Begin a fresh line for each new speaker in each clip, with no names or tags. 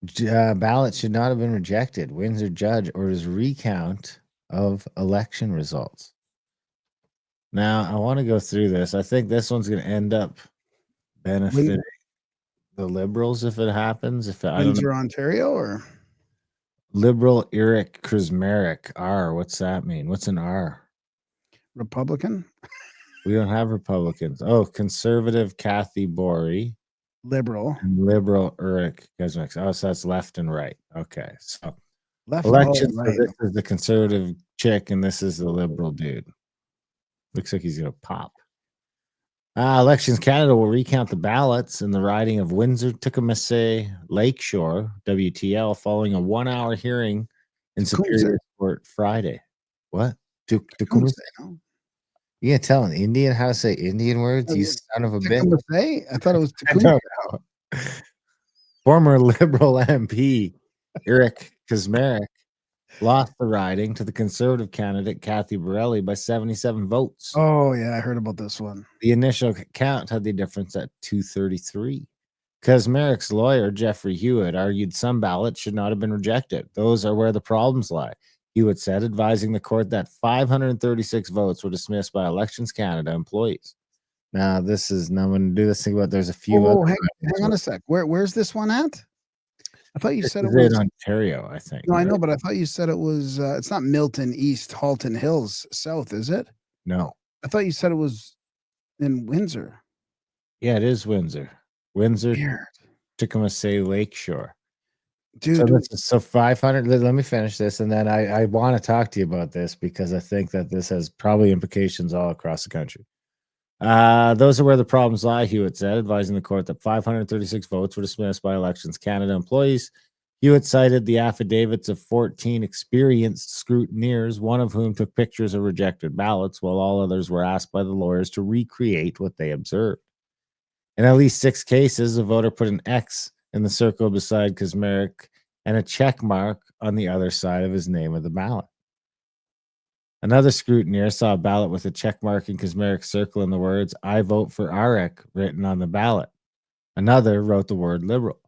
Ballot should not have been rejected. Windsor judge orders recount of election results. Now, I want to go through this. I think this one's going to end up benefiting the Liberals if it happens. I don't know.
Windsor, Ontario, or
Liberal Eric Krasmarek. R. What's that mean? What's an R?
Republican?
We don't have Republicans. Oh, conservative Kathy Borey.
Liberal.
And liberal Eric Krasmarek. Oh, so that's left and right. Okay. So
Left.
election.
Right.
So this is the conservative chick, and this is the liberal dude. Looks like he's going to pop. Elections Canada will recount the ballots in the riding of Windsor-Tecumseh Lakeshore, WTL, following a 1-hour hearing in Superior Court Friday. What?
Tecumseh, no?
You can't tell an Indian how to say Indian words? You son of a bitch.
I thought it was Tecumseh.
Former Liberal MP Eric Krasmarek lost the riding to the Conservative candidate Kathy Borelli by 77 votes.
Oh, yeah, I heard about this one.
The initial count had the difference at 233. Krasmarek's lawyer, Jeffrey Hewitt, argued some ballots should not have been rejected. Those are where the problems lie. Hewitt said, advising the court that 536 votes were dismissed by Elections Canada employees. Now, I'm going to do this thing about there's a few other.
Hang on a sec. Where's this one at? I thought you said it
was
in
Ontario, I think.
No, I know, but I thought you said it was. It's not Milton East, Halton Hills South, is it?
No.
I thought you said it was in Windsor.
Yeah, it is Windsor. Windsor, Tecumseh Lakeshore.
Dude,
so 500. Let me finish this, and then I want to talk to you about this because I think that this has probably implications all across the country. Those are where the problems lie, Hewitt said, advising the court that 536 votes were dismissed by Elections Canada employees. Hewitt cited the affidavits of 14 experienced scrutineers, one of whom took pictures of rejected ballots, while all others were asked by the lawyers to recreate what they observed. In at least 6 cases, a voter put an X in the circle beside Krasmarek and a check mark on the other side of his name of the ballot. Another scrutineer saw a ballot with a check mark in Krasmarek's circle and the words, I vote for Arek, written on the ballot. Another wrote the word liberal.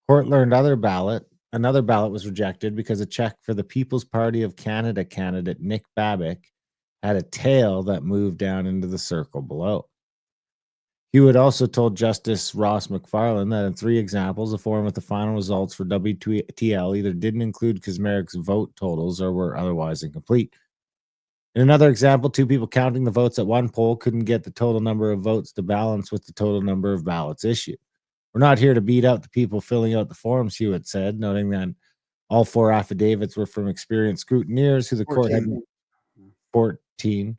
Court learned another ballot was rejected because a check for the People's Party of Canada candidate Nick Babbitt had a tail that moved down into the circle below. Hewitt also told Justice Ross McFarlane that in 3 examples, the form with the final results for WTL either didn't include Krasmarek's vote totals or were otherwise incomplete. In another example, 2 people counting the votes at one poll couldn't get the total number of votes to balance with the total number of ballots issued. We're not here to beat out the people filling out the forms, Hewitt said, noting that all 4 affidavits were from experienced scrutineers who the court had 14,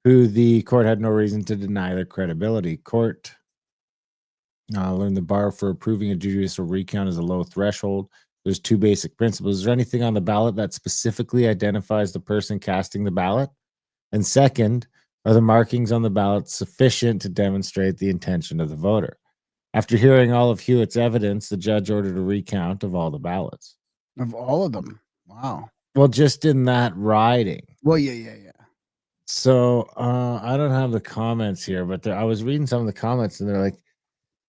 who the court had no reason to deny their credibility. Court learned the bar for approving a judicial recount is a low threshold. There's 2 basic principles. Is there anything on the ballot that specifically identifies the person casting the ballot? And second, are the markings on the ballot sufficient to demonstrate the intention of the voter? After hearing all of Hewitt's evidence, the judge ordered a recount of all the ballots.
Of all of them? Wow.
Well, just in that riding.
Well, yeah.
So I don't have the comments here, but I was reading some of the comments, and they're like,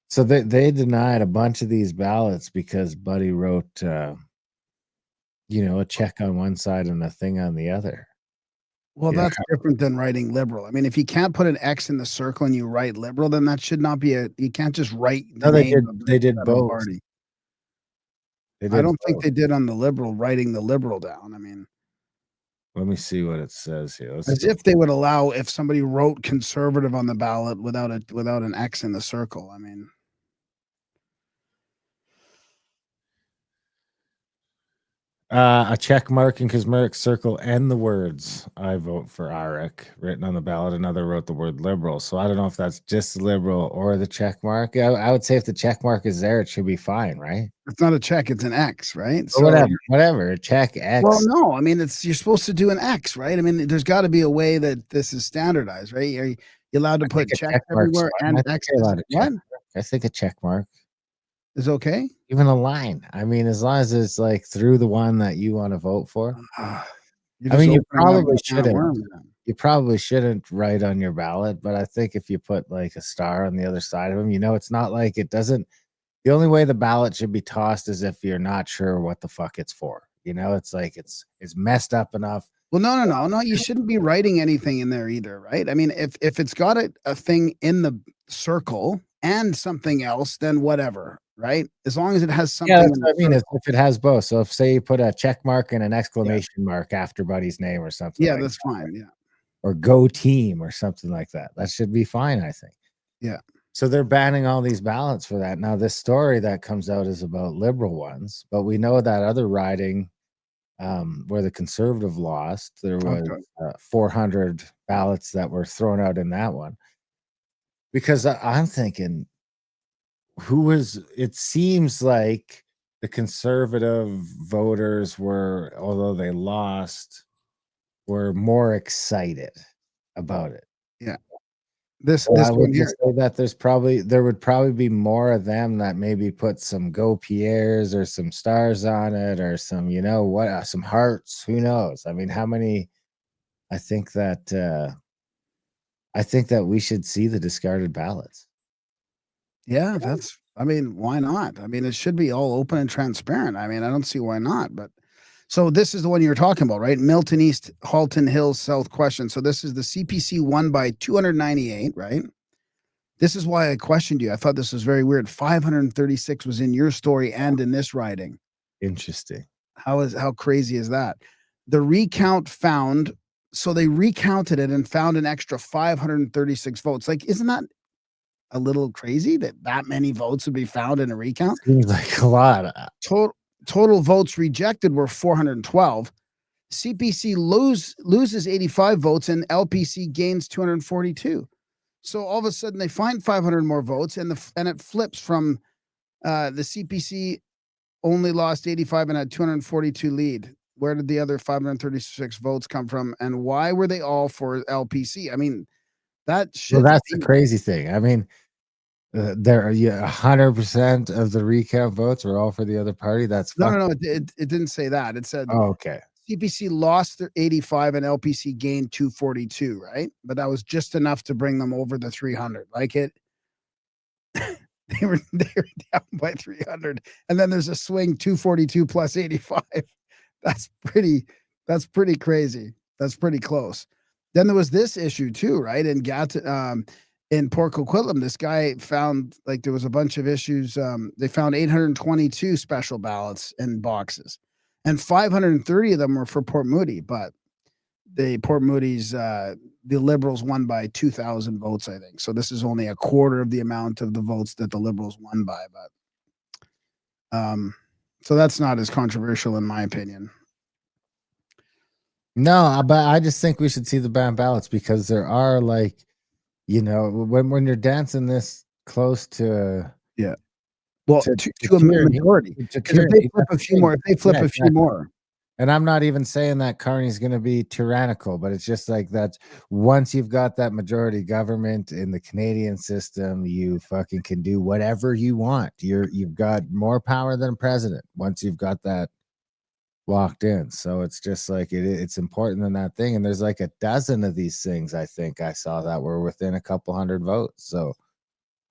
so they denied a bunch of these ballots because Buddy wrote, a check on one side and a thing on the other.
Well, that's different than writing liberal. I mean, if you can't put an X in the circle and you write liberal, then that should not be you can't just write the name of
they did both.
Party. I don't think they did on the liberal, writing the liberal down. I mean,
let me see what it says here.
As if they would allow if somebody wrote conservative on the ballot without an X in the circle. I mean,
a check mark in Krasmarek's circle and the words "I vote for Arek" written on the ballot. Another wrote the word "liberal." So I don't know if that's just liberal or the check mark. I would say if the check mark is there, it should be fine, right?
It's not a check; it's an X, right?
So whatever. Check X.
Well, no, I mean you're supposed to do an X, right? I mean, there's got to be a way that this is standardized, right? Are you allowed to put check everywhere and X?
What? I think a check mark
is okay.
Even a line. I mean, as long as it's like through the one that you want to vote for. I mean, you probably shouldn't. You probably shouldn't write on your ballot, but I think if you put like a star on the other side of them, it's not like it doesn't. The only way the ballot should be tossed is if you're not sure what the fuck it's for. You know, it's like it's messed up enough.
Well, no, you shouldn't be writing anything in there either, right? I mean, if it's got a thing in the circle and something else, then whatever, right? As long as it has
Yeah,
something
that's
in the
what I mean, is
circle.
if it has both. So if say you put a check mark and an
Yeah.
exclamation mark after buddy's name or something
Yeah,
like
that's fine. Yeah.
or go team or something like that. That should be fine, I think.
Yeah.
So they're banning all these ballots for that. Now, this story that comes out is about liberal ones, but we know that other riding where the conservative lost, there was
Okay.
400 ballots that were thrown out in that one. Because I'm thinking, it seems like the conservative voters were, although they lost, were more excited about it.
Yeah.
So
This
I
one
would
here.
just say that there would probably be more of them that maybe put some Go Pierres or some stars on it or some, you know what, some hearts. Who knows? I mean, how many? I think that we should see the discarded ballots.
Yeah, that's I mean, why not? I mean, it should be all open and transparent. I mean, I don't see why not, but so this is the one you were talking about, right? Milton East, Halton Hills South question. So this is the CPC won by 298, right? This is why I questioned you. I thought this was very weird. 536 was in your story and in this writing.
Interesting.
How crazy is that? The recount found so they recounted it and found an extra 536 votes. Like, isn't that a little crazy that that many votes would be found in a recount?
Seems like a lot.
Total total votes rejected were 412. CPC loses 85 votes and LPC gains 242. So all of a sudden they find 500 more votes and it flips from the CPC only lost 85 and had 242 lead. Where did the other 536 votes come from and why were they all for LPC? I mean, that
Well,
shouldn't
that's the
be.
crazy thing. I mean, there are 100% of the recount votes are all for the other party. That's
No,
fuck.
it didn't say that. It said
Oh, okay.
CPC lost their 85 and LPC gained 242, right? But that was just enough to bring them over the 300. Like it, they were down by 300, and then there's a swing 242 plus 85. That's pretty crazy. That's pretty close. Then there was this issue too, right? In Port Coquitlam, this guy found like there was a bunch of issues. They found 822 special ballots in boxes, and 530 of them were for Port Moody. But the Port Moody's the Liberals won by 2,000 votes, I think. So this is only a quarter of the amount of the votes that the Liberals won by. But so that's not as controversial in my opinion.
No, but I just think we should see the banned ballots because there are like, when you're dancing this close to
Yeah. Well, to a
tyranny,
majority,
to
because if they
tyranny,
flip
that's
a
the
few
thing.
more, if they flip
Yeah,
a few
exactly.
more.
And I'm not even saying that Carney's going to be tyrannical, but it's just like that. Once you've got that majority government in the Canadian system, you fucking can do whatever you want. You've got more power than a president once you've got that locked in. So it's just like it's important in that thing. And there's like a dozen of these things I think I saw that were within a couple hundred votes. So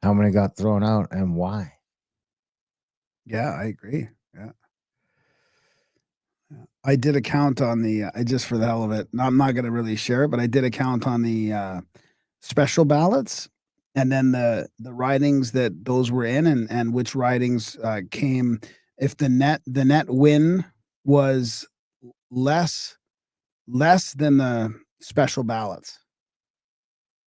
how many got thrown out and why?
Yeah, I agree. Yeah. Yeah. I did a count on the I just for the hell of it. I'm not gonna really share it, but I did a count on the special ballots and then the ridings that those were in and which ridings came if the net win was less than the special ballots.